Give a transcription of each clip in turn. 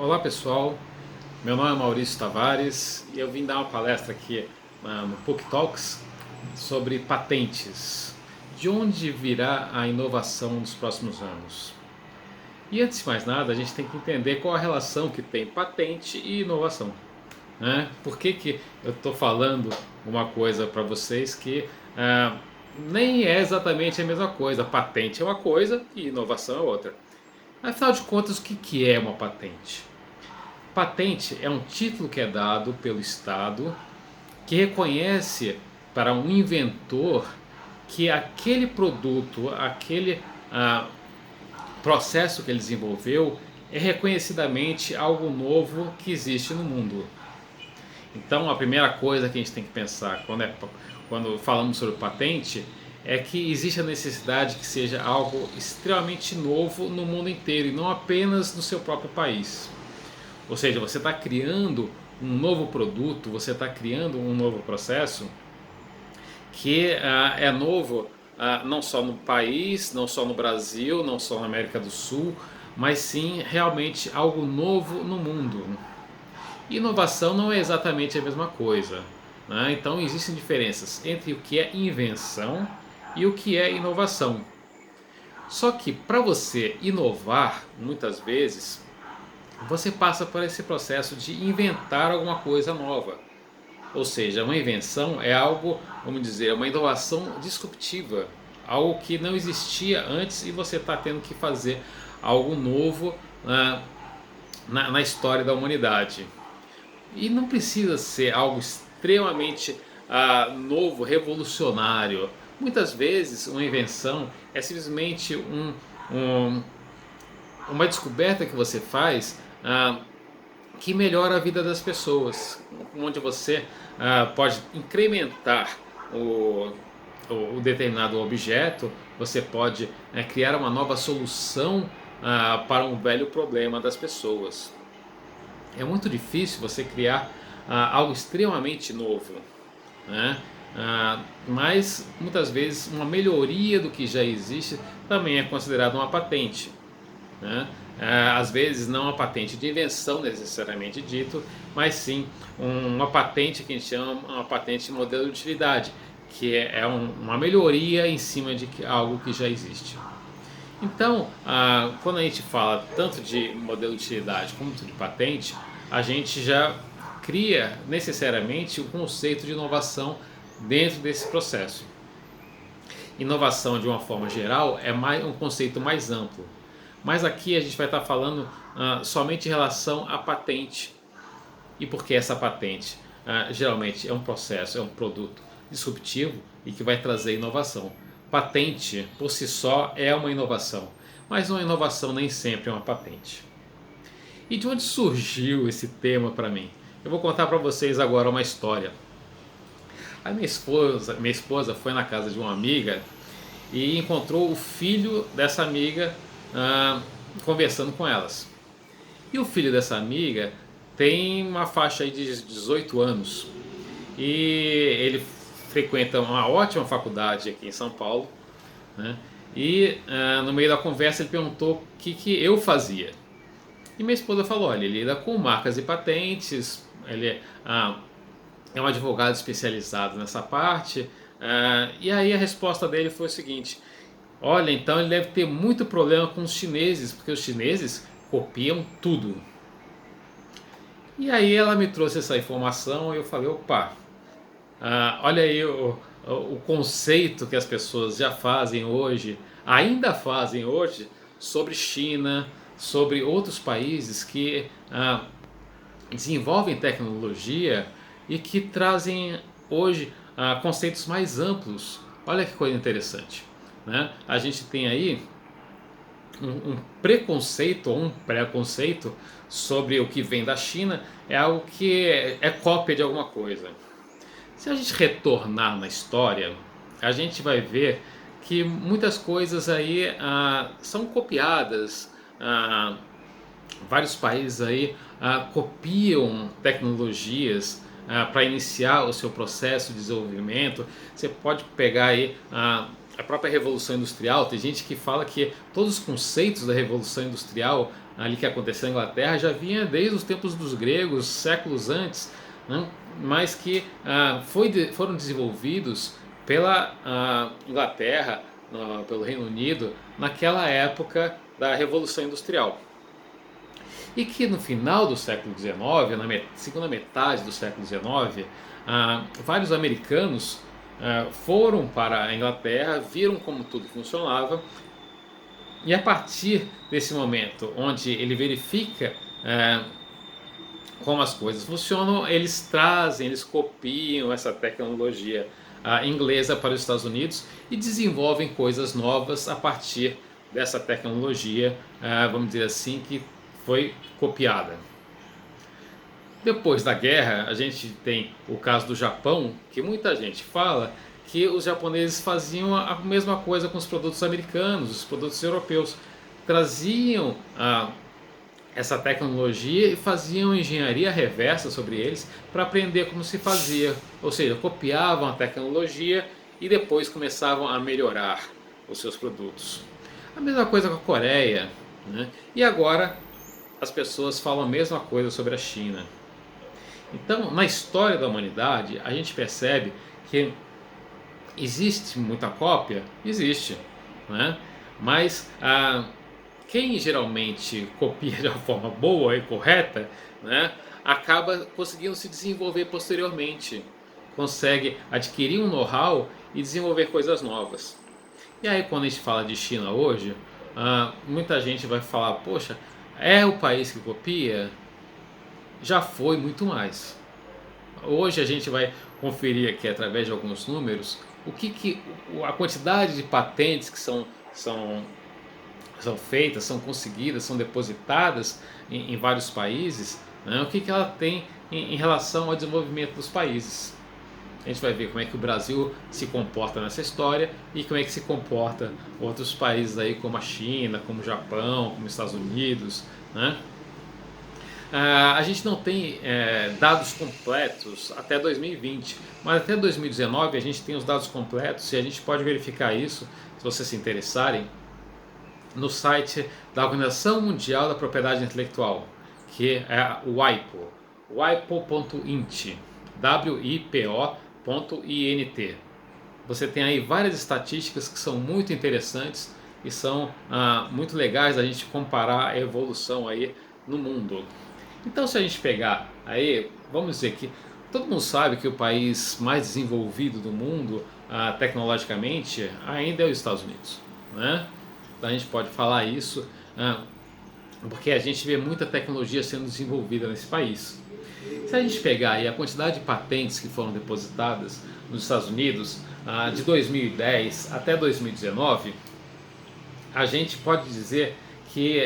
Olá pessoal, meu nome é Maurício Tavares e eu vim dar uma palestra aqui no PUC Talks sobre patentes. De onde virá a inovação nos próximos anos? E antes de mais nada, a gente tem que entender qual a relação que tem patente e inovação, né? Por que eu estou falando uma coisa para vocês que nem é exatamente a mesma coisa? Patente é uma coisa e inovação é outra. Afinal de contas, o que é uma patente? Patente é um título que é dado pelo Estado que reconhece para um inventor que aquele produto, aquele processo que ele desenvolveu é reconhecidamente algo novo que existe no mundo. Então a primeira coisa que a gente tem que pensar quando falamos sobre patente é que existe a necessidade que seja algo extremamente novo no mundo inteiro e não apenas no seu próprio país. Ou seja, você está criando um novo produto, você está criando um novo processo que é novo não só no país, não só no Brasil, não só na América do Sul, mas sim realmente algo novo no mundo. Inovação não é exatamente a mesma coisa, né? Então existem diferenças entre o que é invenção e o que é inovação. Só que para você inovar, muitas vezes, você passa por esse processo de inventar alguma coisa nova. Ou seja, uma invenção é algo, vamos dizer, uma inovação disruptiva, algo que não existia antes e você está tendo que fazer algo novo na história da humanidade. E não precisa ser algo extremamente novo, revolucionário. Muitas vezes uma invenção é simplesmente uma descoberta que você faz que melhora a vida das pessoas, onde você pode incrementar o determinado objeto, você pode criar uma nova solução para um velho problema das pessoas. É muito difícil você criar algo extremamente novo, né? Mas muitas vezes uma melhoria do que já existe também é considerada uma patente, né? Às vezes não uma patente de invenção necessariamente dito, mas sim uma patente que a gente chama uma patente de modelo de utilidade, que é uma melhoria em cima de algo que já existe. Então, quando a gente fala tanto de modelo de utilidade como de patente, a gente já cria necessariamente o conceito de inovação dentro desse processo. Inovação, de uma forma geral, é um conceito mais amplo. Mas aqui a gente vai estar falando somente em relação à patente. E por que essa patente? Geralmente é um processo, é um produto disruptivo e que vai trazer inovação. Patente, por si só, é uma inovação. Mas uma inovação nem sempre é uma patente. E de onde surgiu esse tema para mim? Eu vou contar para vocês agora uma história. A minha esposa foi na casa de uma amiga e encontrou o filho dessa amiga conversando com elas. E o filho dessa amiga tem uma faixa aí de 18 anos e ele frequenta uma ótima faculdade aqui em São Paulo, né? E no meio da conversa ele perguntou o que eu fazia. E minha esposa falou: olha, ele lida com marcas e patentes, ele é um advogado especializado nessa parte. E aí a resposta dele foi o seguinte: olha, então ele deve ter muito problema com os chineses, porque os chineses copiam tudo. E aí ela me trouxe essa informação e eu falei: opa, olha aí o conceito que as pessoas já fazem hoje, ainda fazem hoje, sobre China, sobre outros países que desenvolvem tecnologia e que trazem hoje conceitos mais amplos. Olha que coisa interessante, né? A gente tem aí um preconceito ou um preconceito sobre o que vem da China, é algo que é cópia de alguma coisa. Se a gente retornar na história, a gente vai ver que muitas coisas aí são copiadas. Vários países aí copiam tecnologias para iniciar o seu processo de desenvolvimento. Você pode pegar aí a própria Revolução Industrial. Tem gente que fala que todos os conceitos da Revolução Industrial ali que aconteceu na Inglaterra já vinha desde os tempos dos gregos, séculos antes, né? Mas que foram desenvolvidos pela Inglaterra, pelo Reino Unido, naquela época da Revolução Industrial. E que no final do século XIX, na segunda metade do século XIX, vários americanos foram para a Inglaterra, viram como tudo funcionava, e a partir desse momento onde ele verifica como as coisas funcionam, eles trazem, eles copiam essa tecnologia inglesa para os Estados Unidos e desenvolvem coisas novas a partir dessa tecnologia, vamos dizer assim, que foi copiada. Depois da guerra, a gente tem o caso do Japão, que muita gente fala que os japoneses faziam a mesma coisa com os produtos americanos, os produtos europeus. Traziam essa tecnologia e faziam engenharia reversa sobre eles para aprender como se fazia. Ou seja, copiavam a tecnologia e depois começavam a melhorar os seus produtos. A mesma coisa com a Coreia, né? E agora as pessoas falam a mesma coisa sobre a China. Então, na história da humanidade, a gente percebe que existe muita cópia? Existe, né? Mas quem geralmente copia de uma forma boa e correta, né, acaba conseguindo se desenvolver posteriormente. Consegue adquirir um know-how e desenvolver coisas novas. E aí, quando a gente fala de China hoje, muita gente vai falar, poxa, é o país que copia? Já foi muito mais. Hoje a gente vai conferir aqui através de alguns números a quantidade de patentes que são feitas, são conseguidas, são depositadas em vários países, né? O que ela tem em relação ao desenvolvimento dos países. A gente vai ver como é que o Brasil se comporta nessa história e como é que se comporta outros países aí, como a China, como o Japão, como os Estados Unidos, né? A gente não tem dados completos até 2020, mas até 2019 a gente tem os dados completos e a gente pode verificar isso, se vocês se interessarem, no site da Organização Mundial da Propriedade Intelectual, que é o WIPO, wipo.int, wipo.int. Você tem aí várias estatísticas que são muito interessantes e são muito legais a gente comparar a evolução aí no mundo. Então, se a gente pegar aí, vamos dizer que todo mundo sabe que o país mais desenvolvido do mundo tecnologicamente ainda é os Estados Unidos, né? Então a gente pode falar isso porque a gente vê muita tecnologia sendo desenvolvida nesse país. Se a gente pegar aí a quantidade de patentes que foram depositadas nos Estados Unidos de 2010 até 2019, a gente pode dizer que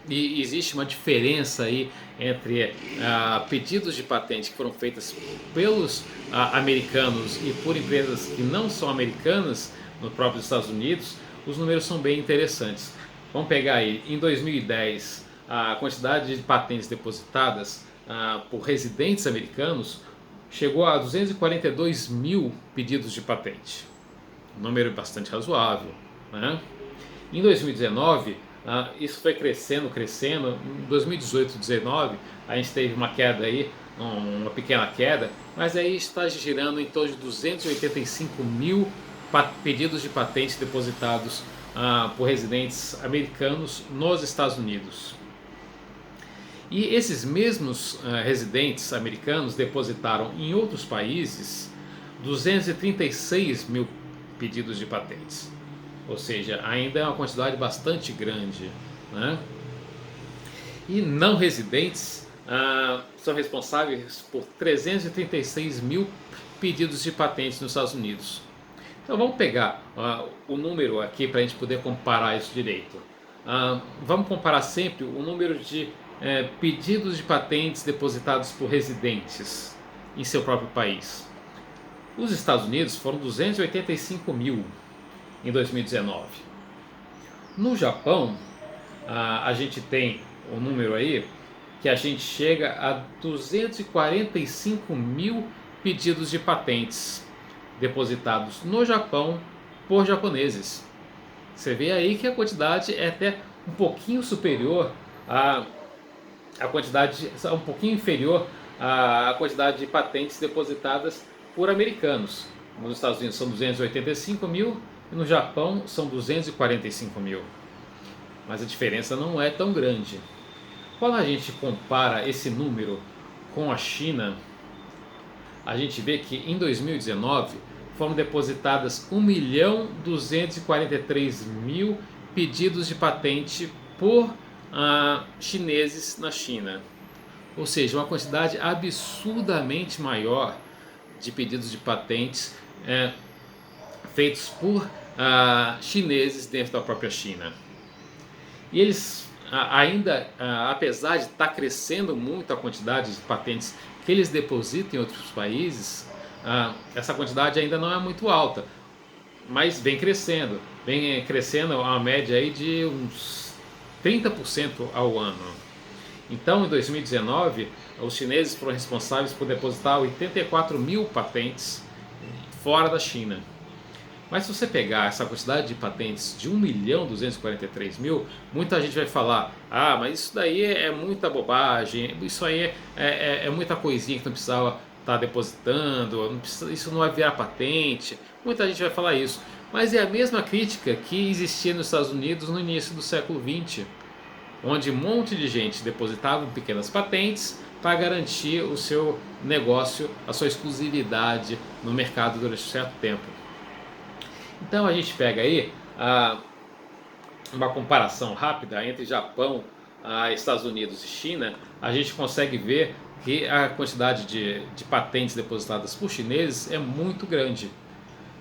existe uma diferença aí entre pedidos de patente que foram feitas pelos americanos e por empresas que não são americanas nos próprios Estados Unidos. Os números são bem interessantes. Vamos pegar aí, em 2010, a quantidade de patentes depositadas por residentes americanos chegou a 242 mil pedidos de patente. Um número bastante razoável, né? Em 2019, isso foi crescendo. Em 2018 e 2019, a gente teve uma queda aí, uma pequena queda, mas aí está girando em torno de 285 mil pedidos de patente depositados por residentes americanos nos Estados Unidos. E esses mesmos residentes americanos depositaram em outros países 236 mil pedidos de patentes. Ou seja, ainda é uma quantidade bastante grande, né? E não residentes são responsáveis por 336 mil pedidos de patentes nos Estados Unidos. Então vamos pegar o número aqui para a gente poder comparar isso direito. Vamos comparar sempre o número de pedidos de patentes depositados por residentes em seu próprio país. Os Estados Unidos foram 285 mil em 2019. No Japão, a gente tem um número aí que a gente chega a 245 mil pedidos de patentes depositados no Japão por japoneses. Você vê aí que a quantidade é até um pouquinho superior a, a quantidade é um pouquinho inferior à quantidade de patentes depositadas por americanos. Nos Estados Unidos são 285 mil e no Japão são 245 mil. Mas a diferença não é tão grande. Quando a gente compara esse número com a China, a gente vê que em 2019 foram depositadas 1.243.000 pedidos de patente por chineses na China. Ou seja, uma quantidade absurdamente maior de pedidos de patentes feitos por chineses dentro da própria China. E eles ainda, apesar de estar crescendo muito a quantidade de patentes que eles depositam em outros países, essa quantidade ainda não é muito alta, mas vem crescendo a uma média aí de uns 30% ao ano. Então, em 2019, os chineses foram responsáveis por depositar 84 mil patentes fora da China. Mas se você pegar essa quantidade de patentes de 1.243.000, muita gente vai falar: ah, mas isso daí é muita bobagem, isso aí é muita coisinha que não precisava estar depositando, isso não vai virar patente. Muita gente vai falar isso. Mas é a mesma crítica que existia nos Estados Unidos no início do século XX, onde um monte de gente depositava pequenas patentes para garantir o seu negócio, a sua exclusividade no mercado durante um certo tempo. Então a gente pega aí uma comparação rápida entre Japão, Estados Unidos e China, a gente consegue ver que a quantidade de patentes depositadas por chineses é muito grande.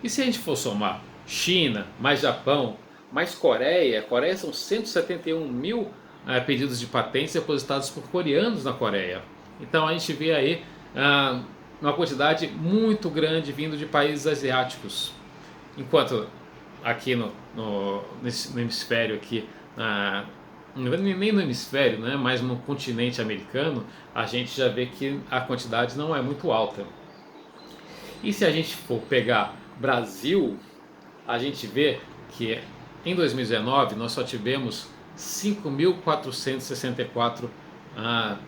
E se a gente for somar China, mais Japão, mais Coreia são 171 mil pedidos de patentes depositados por coreanos na Coreia. Então a gente vê aí uma quantidade muito grande vindo de países asiáticos. Enquanto aqui no hemisfério aqui, nem no hemisfério, né, mas no continente americano, a gente já vê que a quantidade não é muito alta. E se a gente for pegar Brasil, a gente vê que em 2019 nós só tivemos 5.464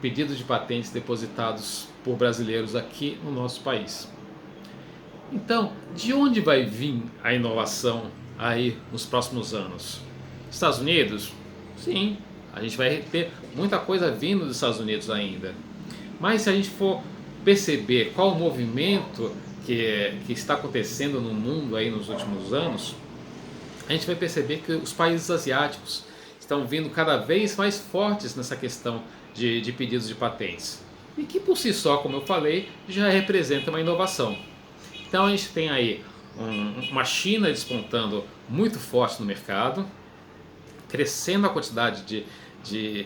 pedidos de patentes depositados por brasileiros aqui no nosso país. Então, de onde vai vir a inovação aí nos próximos anos? Estados Unidos? Sim, a gente vai ter muita coisa vindo dos Estados Unidos ainda. Mas se a gente for perceber qual o movimento que está acontecendo no mundo aí nos últimos anos, a gente vai perceber que os países asiáticos estão vindo cada vez mais fortes nessa questão de pedidos de patentes. E que por si só, como eu falei, já representa uma inovação. Então a gente tem aí uma China despontando muito forte no mercado, crescendo a quantidade de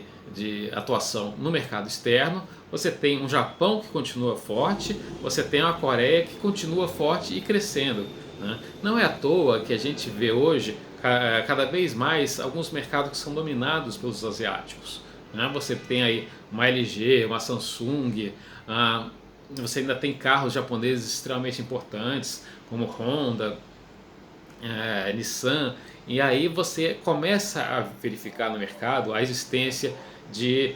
atuação no mercado externo. Você tem um Japão que continua forte, você tem uma Coreia que continua forte e crescendo, né? Não é à toa que a gente vê hoje cada vez mais alguns mercados que são dominados pelos asiáticos, né? Você tem aí uma LG, uma Samsung, você ainda tem carros japoneses extremamente importantes, como Honda, Nissan, e aí você começa a verificar no mercado a existência de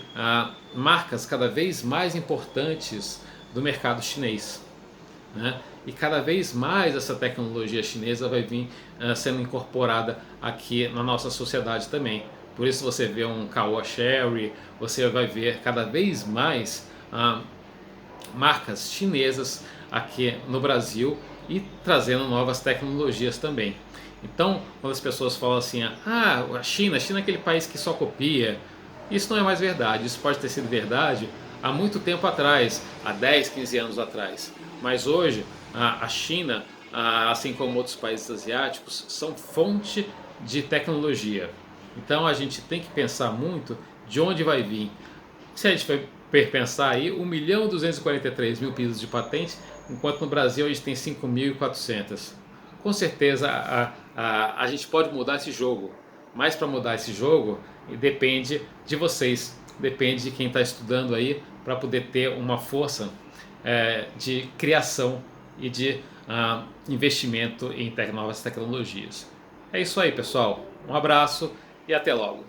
marcas cada vez mais importantes do mercado chinês, né? E cada vez mais essa tecnologia chinesa vai vir sendo incorporada aqui na nossa sociedade também. Por isso você vê um Caoa Chery, você vai ver cada vez mais marcas chinesas aqui no Brasil e trazendo novas tecnologias também. Então, quando as pessoas falam assim, a China é aquele país que só copia, isso não é mais verdade. Isso pode ter sido verdade há muito tempo atrás, há 10, 15 anos atrás. Mas hoje, a China, assim como outros países asiáticos, são fonte de tecnologia. Então a gente tem que pensar muito de onde vai vir. Se a gente vai pensar aí, 1.243.000 pedidos de patente, enquanto no Brasil a gente tem 5.400. Com certeza a gente pode mudar esse jogo, mas para mudar esse jogo depende de vocês, depende de quem está estudando aí para poder ter uma força de criação e de investimento em novas tecnologias. É isso aí, pessoal. Um abraço e até logo.